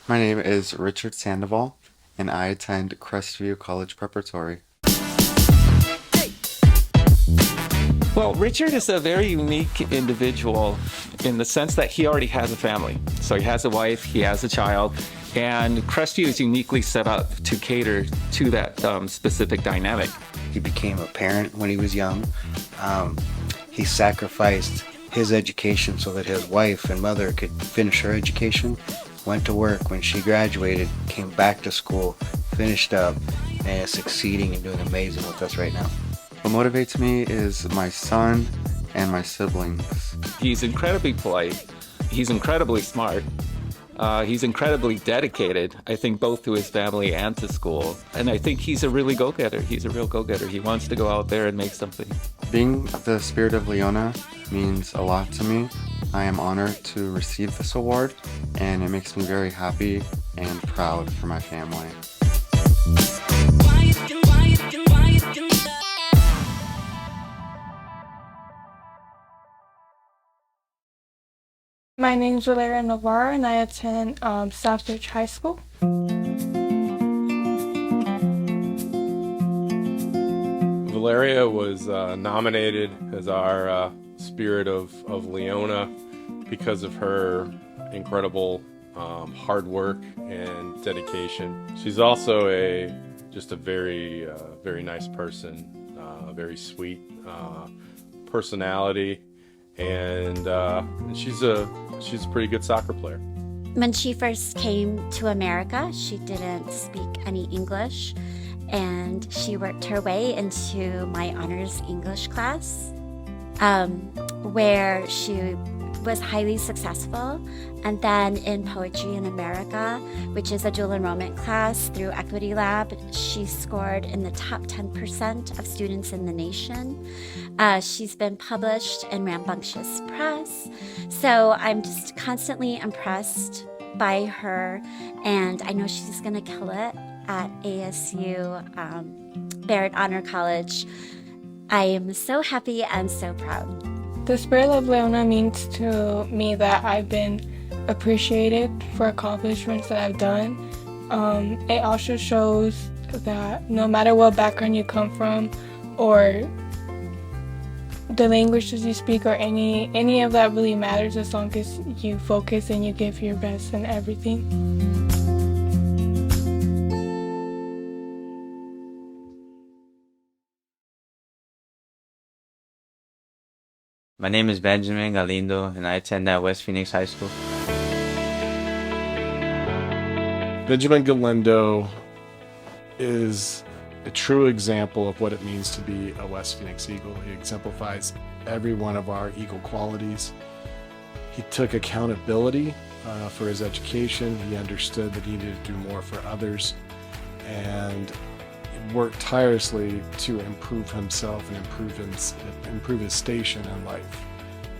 My name is Richard Sandoval, and I attend Crestview College Preparatory. Well, Richard is a very unique individual in the sense that he already has a family. So he has a wife, he has a child, and Crestview is uniquely set up to cater to that specific dynamic. He became a parent when he was young. He sacrificed his education so that his wife and mother could finish her education, went to work when she graduated, came back to school, finished up, and is succeeding and doing amazing with us right now. What motivates me is my son and my siblings. He's incredibly polite, he's incredibly smart, he's incredibly dedicated, I think both to his family and to school. And I think he's a really go-getter. He's a real go-getter. He wants to go out there and make something. Being the Spirit of Leona means a lot to me. I am honored to receive this award, and it makes me very happy and proud for my family. My name is Valeria Navarro, and I attend Southbridge High School. Valeria was nominated as our Spirit of Leona because of her incredible hard work and dedication. She's also just a very nice person, very sweet personality, and she's a pretty good soccer player. When she first came to America, she didn't speak any English, and she worked her way into my honors English class, where she was highly successful. And then in Poetry in America, which is a dual enrollment class through Equity Lab, she scored in the top 10% of students in the nation. She's been published in Rambunctious Press. So I'm just constantly impressed by her, and I know she's gonna kill it at ASU Barrett Honor College. I am so happy and so proud. The Spirit of Leona means to me that I've been appreciated for accomplishments that I've done. It also shows that no matter what background you come from or the languages you speak or any of that really matters as long as you focus and you give your best in everything. My name is Benjamin Galindo, and I attend at West Phoenix High School. Benjamin Galindo is a true example of what it means to be a West Phoenix Eagle. He exemplifies every one of our Eagle qualities. He took accountability for his education. He understood that he needed to do more for others, and worked tirelessly to improve himself and improve his station in life.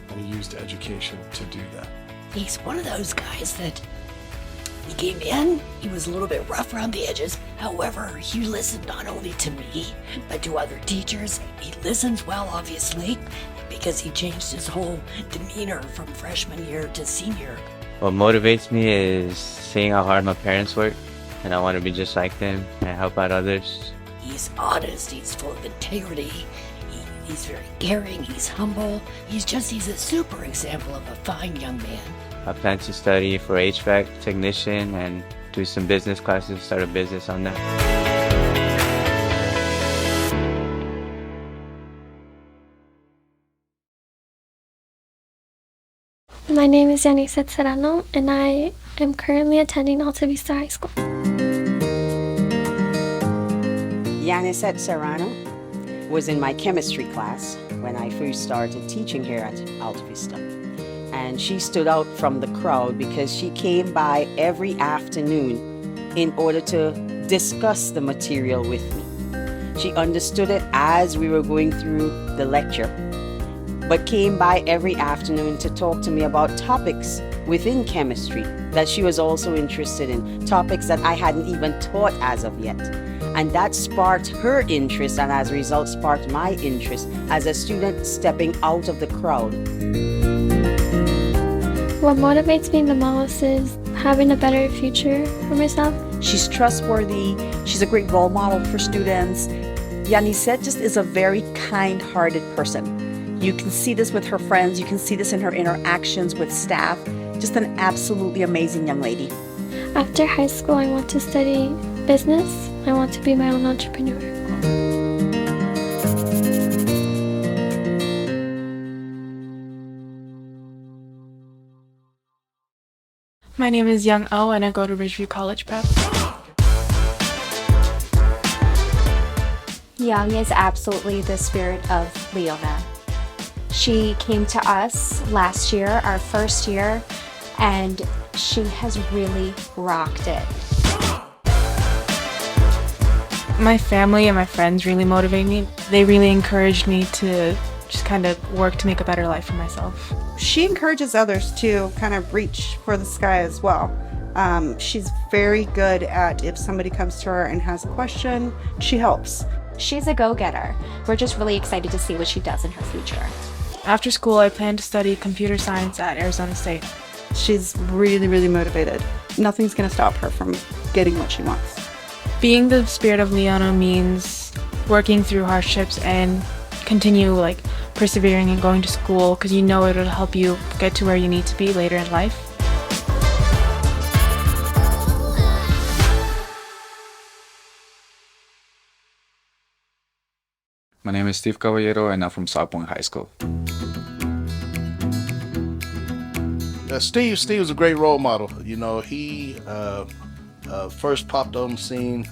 And he used education to do that. He's one of those guys that he came in, he was a little bit rough around the edges. However, he listened not only to me, but to other teachers. He listens well, obviously, because he changed his whole demeanor from freshman year to senior. What motivates me is seeing how hard my parents work, and I want to be just like them and help out others. He's honest, he's full of integrity, he's very caring, he's humble. He's a super example of a fine young man. I plan to study for HVAC technician and do some business classes, start a business on that. My name is Yanisette Serrano, and I am currently attending Alta Vista High School. Yanisette Serrano was in my chemistry class when I first started teaching here at Alta Vista. And she stood out from the crowd because she came by every afternoon in order to discuss the material with me. She understood it as we were going through the lecture, but came by every afternoon to talk to me about topics within chemistry that she was also interested in, topics that I hadn't even taught as of yet. And that sparked her interest, and as a result sparked my interest as a student stepping out of the crowd. What motivates me the most is having a better future for myself. She's trustworthy. She's a great role model for students. Yanisette just is a very kind-hearted person. You can see this with her friends. You can see this in her interactions with staff. Just an absolutely amazing young lady. After high school, I want to study business. I want to be my own entrepreneur. My name is Young O and I go to Ridgeview College Prep. Young is absolutely the spirit of Leona. She came to us last year, our first year, and she has really rocked it. My family and my friends really motivate me. They really encouraged me to just kind of work to make a better life for myself. She encourages others to kind of reach for the sky as well. She's very good at, if somebody comes to her and has a question, she helps. She's a go-getter. We're just really excited to see what she does in her future. After school, I plan to study computer science at Arizona State. She's really, really motivated. Nothing's going to stop her from getting what she wants. Being the spirit of Leona means working through hardships and continue persevering and going to school, because you know it'll help you get to where you need to be later in life. My name is Steve Caballero and I'm from South Point High School. Steve's a great role model. You know, he first popped on the scene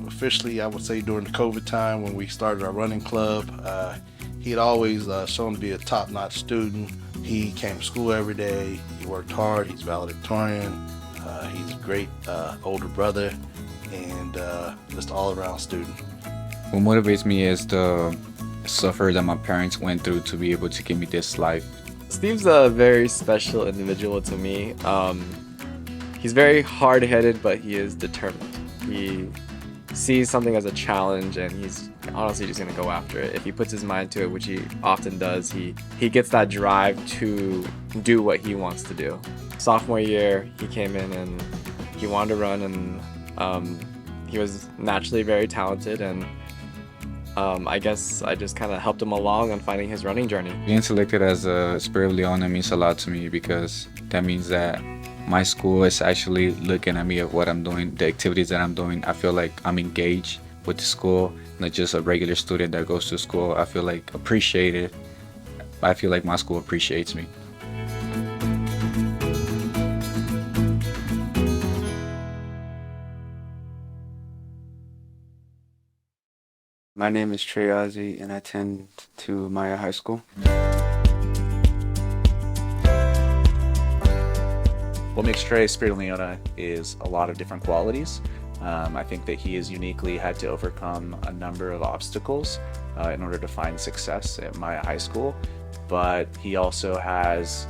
officially, I would say, during the COVID time when we started our running club. He had always shown to be a top-notch student. He came to school every day. He worked hard. He's valedictorian. He's a great older brother and just all-around student. What motivates me is the suffer that my parents went through to be able to give me this life. Steve's a very special individual to me. He's very hard-headed, but he is determined. He sees something as a challenge and he's honestly just gonna go after it. If he puts his mind to it, which he often does, he gets that drive to do what he wants to do. Sophomore year, he came in and he wanted to run, and he was naturally very talented, and I guess I just kind of helped him along on finding his running journey. Being selected as a Spirit of Leona means a lot to me because that means that my school is actually looking at me at what I'm doing, the activities that I'm doing. I feel like I'm engaged with the school, not just a regular student that goes to school. I feel like appreciated. I feel like my school appreciates me. My name is Trey Ozzie and I attend to Maya High School. What makes Trey Spirit of Leona is a lot of different qualities. I think that he has uniquely had to overcome a number of obstacles in order to find success at Maya High School, but he also has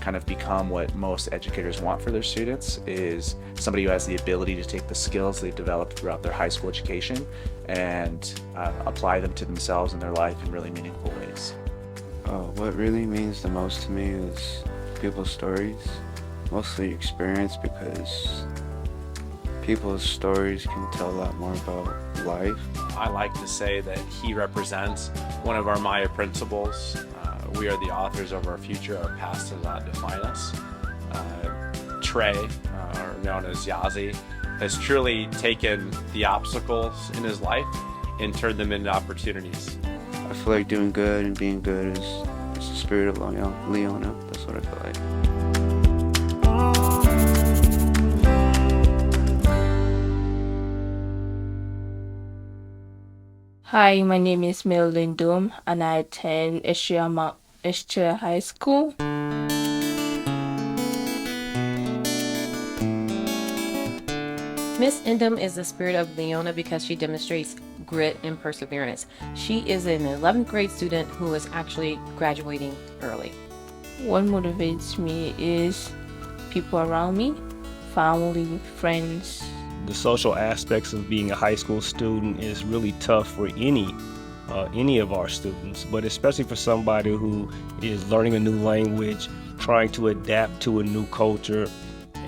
kind of become what most educators want for their students, is somebody who has the ability to take the skills they've developed throughout their high school education and apply them to themselves in their life in really meaningful ways. What really means the most to me is people's stories, mostly experience, because people's stories can tell a lot more about life. I like to say that he represents one of our Maya principles. We are the authors of our future. Our past does not define us. Trey, or known as Yazi, has truly taken the obstacles in his life and turned them into opportunities. I feel like doing good and being good is the spirit of Leona. That's what I feel like. Hi, my name is Milden Doom and I attend Estrella High School. Miss Endom is the spirit of Leona because she demonstrates grit and perseverance. She is an 11th grade student who is actually graduating early. What motivates me is people around me, family, friends. The social aspects of being a high school student is really tough for any of our students, but especially for somebody who is learning a new language, trying to adapt to a new culture,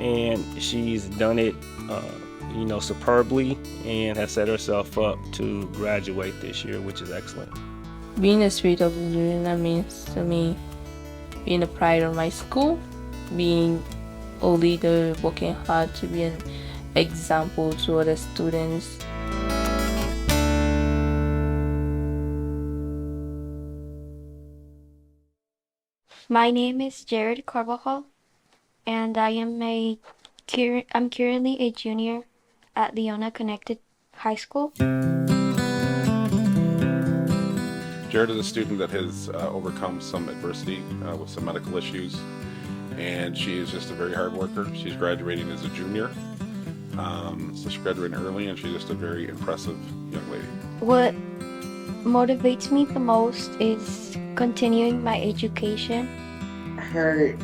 and she's done it, superbly, and has set herself up to graduate this year, which is excellent. Being a Spirit of Leona means to me being a pride of my school, being a leader, working hard to be an example to other students. My name is Jared Carvajal, and I'm currently a junior at Leona Connected High School. Jared is a student that has overcome some adversity with some medical issues, and she is just a very hard worker. She's graduating as a junior, so she's graduating early, and she's just a very impressive young lady. What motivates me the most is continuing my education. Her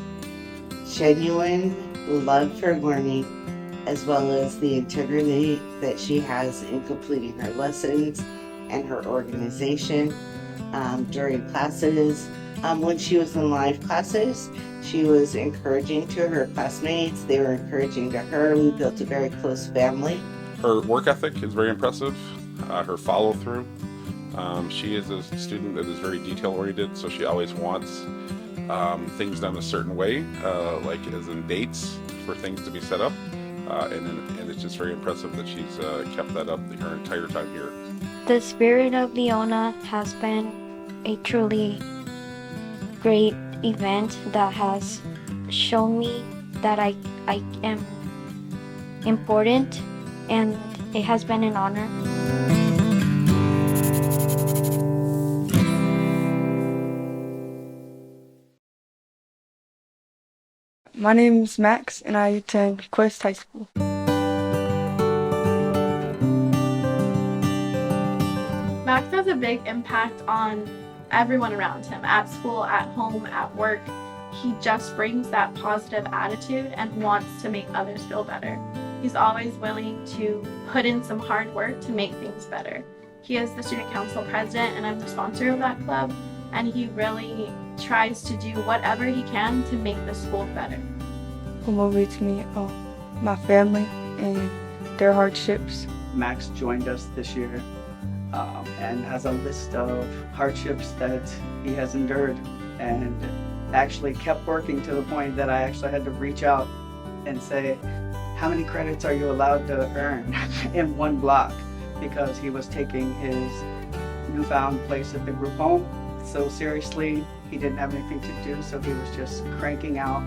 genuine love for learning, as well as the integrity that she has in completing her lessons and her organization during classes. When she was in live classes, she was encouraging to her classmates. They were encouraging to her. We built a very close family. Her work ethic is very impressive. Her follow-through. She is a student that is very detail-oriented, so she always wants things done a certain way, like as in dates for things to be set up. And it's just very impressive that she's kept that up her entire time here. The Spirit of Leona has been a truly great event that has shown me that I am important, and it has been an honor. My name is Max, and I attend Quest High School. Max has a big impact on everyone around him, at school, at home, at work. He just brings that positive attitude and wants to make others feel better. He's always willing to put in some hard work to make things better. He is the student council president, and I'm the sponsor of that club, and he really tries to do whatever he can to make the school better. What motivates me? My family and their hardships. Max joined us this year and has a list of hardships that he has endured, and actually kept working to the point that I actually had to reach out and say, how many credits are you allowed to earn in one block? Because he was taking his newfound place at the group home so seriously. He didn't have anything to do, so he was just cranking out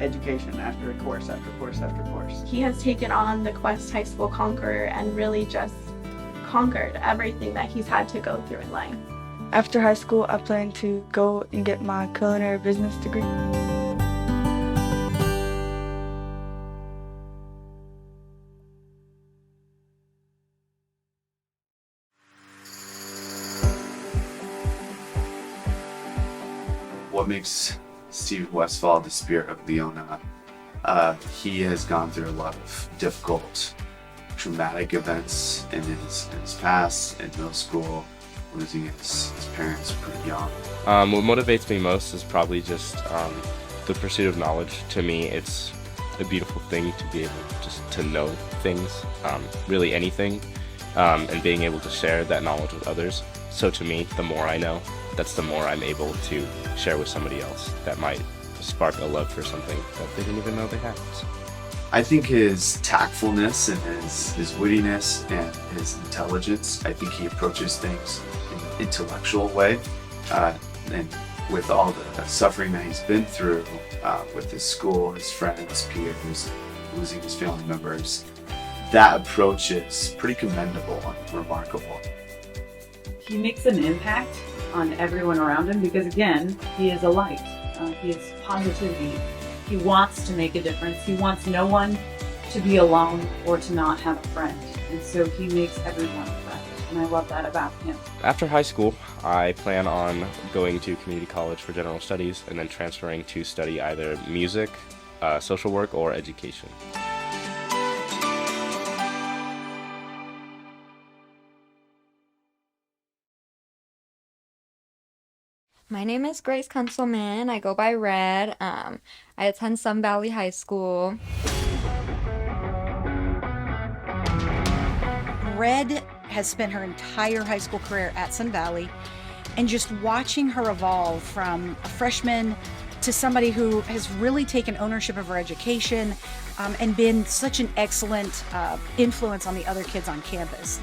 education after course after course after course. He has taken on the Quest High School Conqueror and really just conquered everything that he's had to go through in life. After high school, I plan to go and get my culinary business degree. What makes Steve Westfall the Spirit of Leona? He has gone through a lot of difficult, traumatic events in his past, in middle school, losing his parents pretty young. What motivates me most is probably just the pursuit of knowledge. To me, it's a beautiful thing to be able just to know things, really anything, and being able to share that knowledge with others. So to me, the more I know, that's the more I'm able to share with somebody else that might spark a love for something that they didn't even know they had. I think his tactfulness and his wittiness and his intelligence, I think he approaches things in an intellectual way. And with all the suffering that he's been through with his school, his friends, peers, losing his family members, that approach is pretty commendable and remarkable. He makes an impact on everyone around him because, again, he is a light. He is positivity. He wants to make a difference. He wants no one to be alone or to not have a friend. And so he makes everyone a friend. And I love that about him. After high school, I plan on going to community college for general studies and then transferring to study either music, social work, or education. My name is Grace Kunselman. I go by Red. I attend Sun Valley High School. Red has spent her entire high school career at Sun Valley, and just watching her evolve from a freshman to somebody who has really taken ownership of her education and been such an excellent influence on the other kids on campus.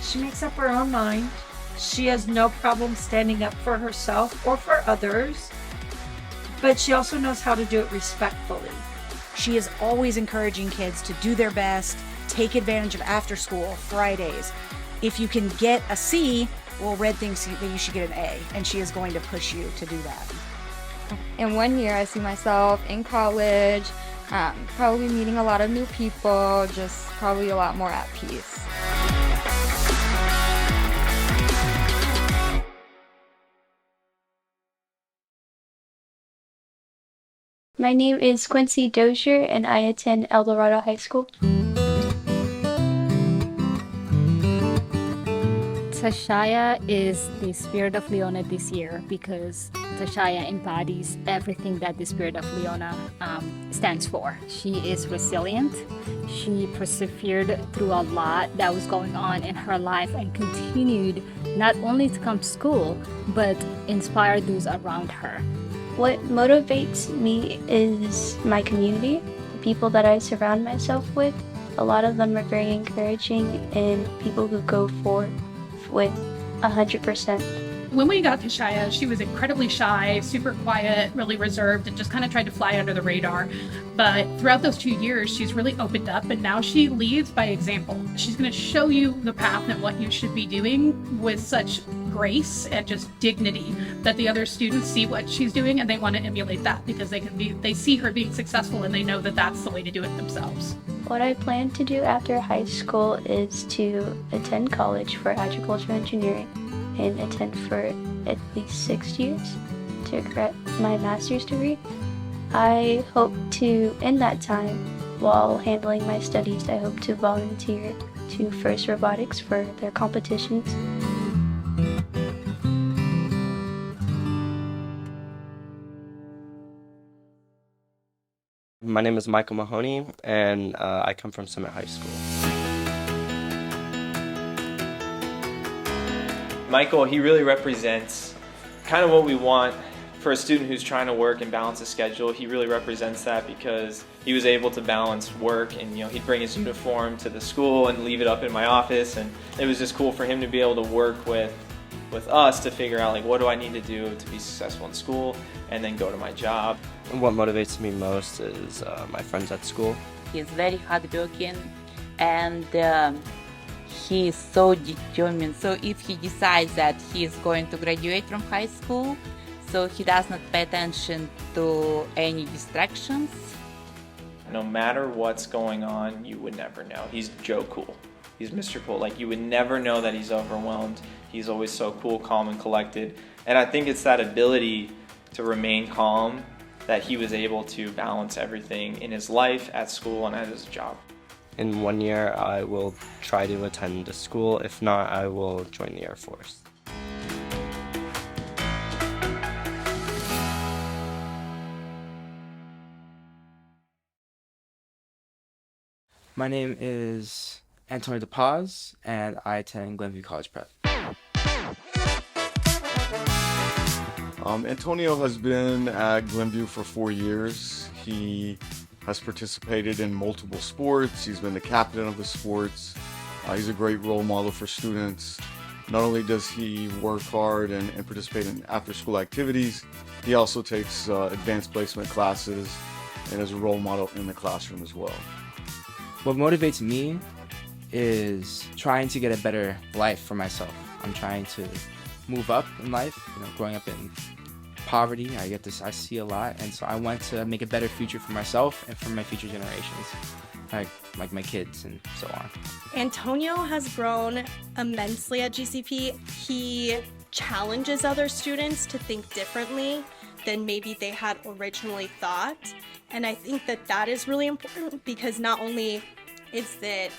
She makes up her own mind. She has no problem standing up for herself or for others, but she also knows how to do it respectfully. She is always encouraging kids to do their best, take advantage of after school, Fridays. If you can get a C, well, Red thinks that you should get an A, and she is going to push you to do that. In 1 year, I see myself in college, probably meeting a lot of new people, just probably a lot more at peace. My name is Quincy Dozier, and I attend El Dorado High School. Tashaya is the Spirit of Leona this year because Tashaya embodies everything that the Spirit of Leona stands for. She is resilient. She persevered through a lot that was going on in her life and continued not only to come to school, but inspire those around her. What motivates me is my community, the people that I surround myself with. A lot of them are very encouraging and people who go forth with 100%. When we got Tashaya, she was incredibly shy, super quiet, really reserved, and just kind of tried to fly under the radar. But throughout those 2 years, she's really opened up, and now she leads by example. She's going to show you the path and what you should be doing with such grace and just dignity that the other students see what she's doing and they want to emulate that because they see her being successful and they know that that's the way to do it themselves. What I plan to do after high school is to attend college for agricultural engineering and attend for at least 6 years to get my master's degree. I hope to, in that time, while handling my studies, I hope to volunteer to First Robotics for their competitions. My name is Michael Mahoney, and I come from Summit High School. Michael, he really represents kind of what we want for a student who's trying to work and balance a schedule. He really represents that because he was able to balance work and he'd bring his uniform to the school and leave it up in my office, and it was just cool for him to be able to work with us to figure out like what do I need to do to be successful in school and then go to my job. And what motivates me most is my friends at school. He's very hardworking and he is so determined. So if he decides that he is going to graduate from high school, so he does not pay attention to any distractions. No matter what's going on, you would never know. He's Joe Cool. He's Mr. Cool. Like, you would never know that he's overwhelmed. He's always so cool, calm, and collected. And I think it's that ability to remain calm that he was able to balance everything in his life, at school, and at his job. In 1 year, I will try to attend the school. If not, I will join the Air Force. My name is Antonio DePaz, and I attend Glenview College Prep. Antonio has been at Glenview for 4 years. He has participated in multiple sports. He's been the captain of the sports. He's a great role model for students. Not only does he work hard and participate in after-school activities, he also takes advanced placement classes and is a role model in the classroom as well. What motivates me is trying to get a better life for myself. I'm trying to move up in life. Growing up in poverty, I see a lot, and so I want to make a better future for myself and for my future generations, like my kids and so on. Antonio has grown immensely at GCP. He challenges other students to think differently than maybe they had originally thought. And I think that is really important because not only is it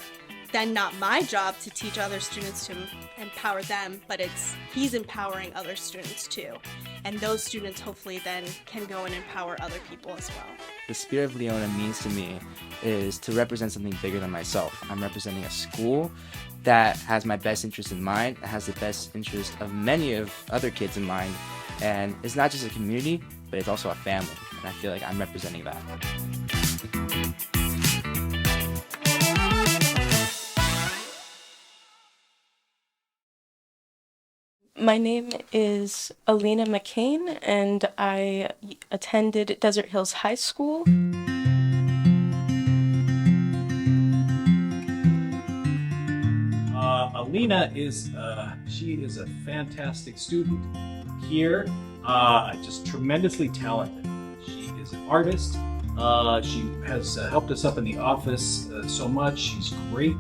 then not my job to teach other students to empower them, but he's empowering other students too. and those students hopefully then can go and empower other people as well. The Spirit of Leona means to me is to represent something bigger than myself. I'm representing a school that has my best interest in mind, has the best interest of many of other kids in mind, and it's not just a community, but it's also a family, and I feel like I'm representing that. My name is Alina McCain, and I attended Desert Hills High School. Alina is she is a fantastic student here, just tremendously talented. She is an artist. She has helped us up in the office so much. She's great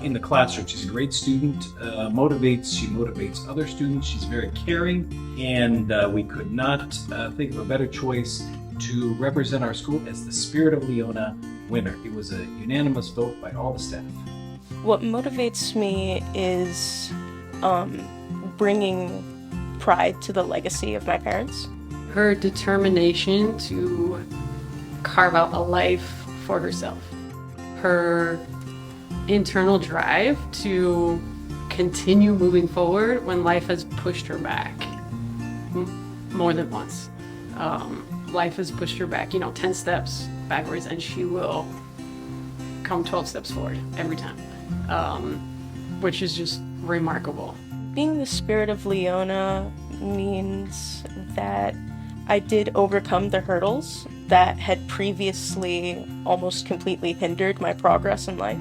in the classroom. She's a great student. She motivates other students. She's very caring, and we could not think of a better choice to represent our school as the Spirit of Leona winner. It was a unanimous vote by all the staff. What motivates me is bringing pride to the legacy of my parents. Her determination to carve out a life for herself. Her internal drive to continue moving forward when life has pushed her back more than once. Life has pushed her back, 10 steps backwards, and she will come 12 steps forward every time. Which is just remarkable. Being the Spirit of Leona means that I did overcome the hurdles that had previously almost completely hindered my progress in life.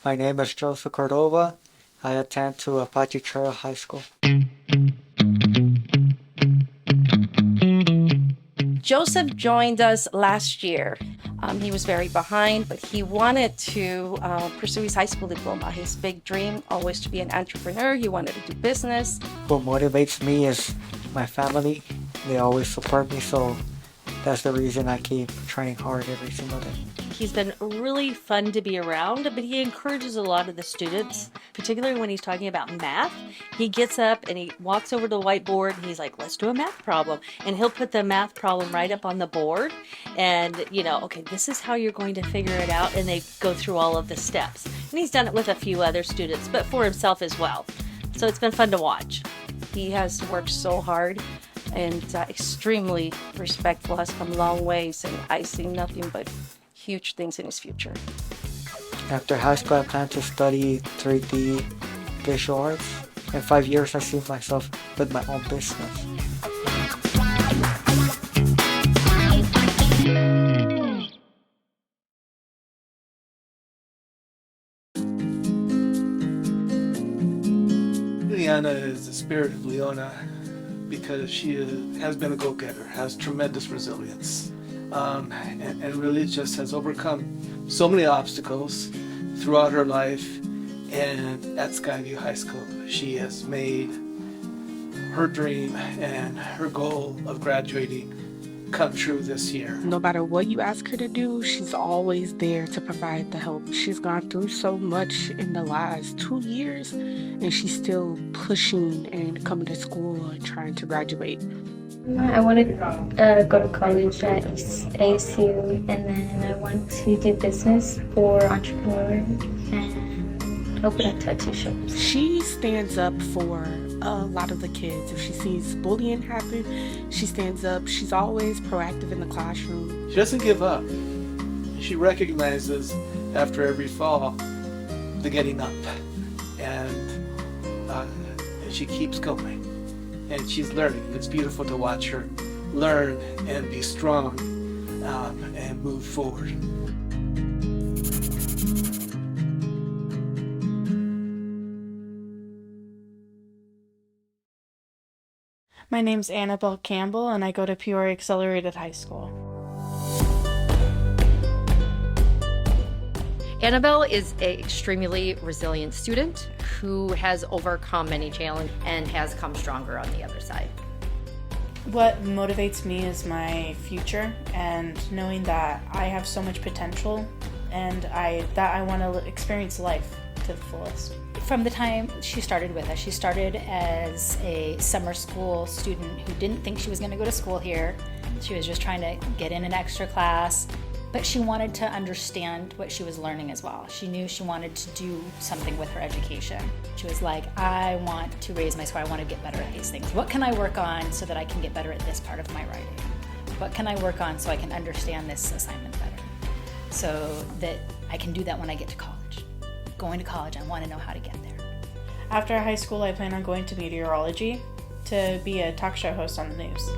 My name is Joseph Cordova. I attend to Apache Trail High School. Joseph joined us last year. He was very behind, but he wanted to pursue his high school diploma. His big dream always to be an entrepreneur. He wanted to do business. What motivates me is my family. They always support me, so that's the reason I keep trying hard every single day. He's been really fun to be around, but he encourages a lot of the students, particularly when he's talking about math. He gets up and he walks over to the whiteboard and he's like, let's do a math problem. And he'll put the math problem right up on the board and, okay, this is how you're going to figure it out. And they go through all of the steps. And he's done it with a few other students, but for himself as well. So it's been fun to watch. He has worked so hard and extremely respectful, has come a long ways, and I see nothing but huge things in his future. After high school, I plan to study 3D visual arts. In 5 years, I see myself with my own business. Leona is the Spirit of Leona because she has been a go-getter, has tremendous resilience, and really just has overcome so many obstacles throughout her life. And at Skyview High School, she has made her dream and her goal of graduating come true this year. No matter what you ask her to do, she's always there to provide the help. She's gone through so much in the last 2 years, and she's still pushing and coming to school and trying to graduate. I want to go to college at ASU, and then I want to do business for entrepreneurs and open a tattoo shop. She stands up for a lot of the kids. If she sees bullying happen, she stands up. She's always proactive in the classroom. She doesn't give up. She recognizes after every fall the getting up, and she keeps going. And she's learning. It's beautiful to watch her learn and be strong and move forward. My name's Annabelle Campbell, and I go to Peoria Accelerated High School. Annabelle is an extremely resilient student who has overcome many challenges and has come stronger on the other side. What motivates me is my future and knowing that I have so much potential and I want to experience life to the fullest. From the time she started with us, she started as a summer school student who didn't think she was going to go to school here. She was just trying to get in an extra class, but she wanted to understand what she was learning as well. She knew she wanted to do something with her education. She was like, I want to raise my score. I want to get better at these things. What can I work on so that I can get better at this part of my writing? What can I work on so I can understand this assignment better? So that I can do that when I get to college. Going to college, I want to know how to get there. After high school, I plan on going to meteorology to be a talk show host on the news.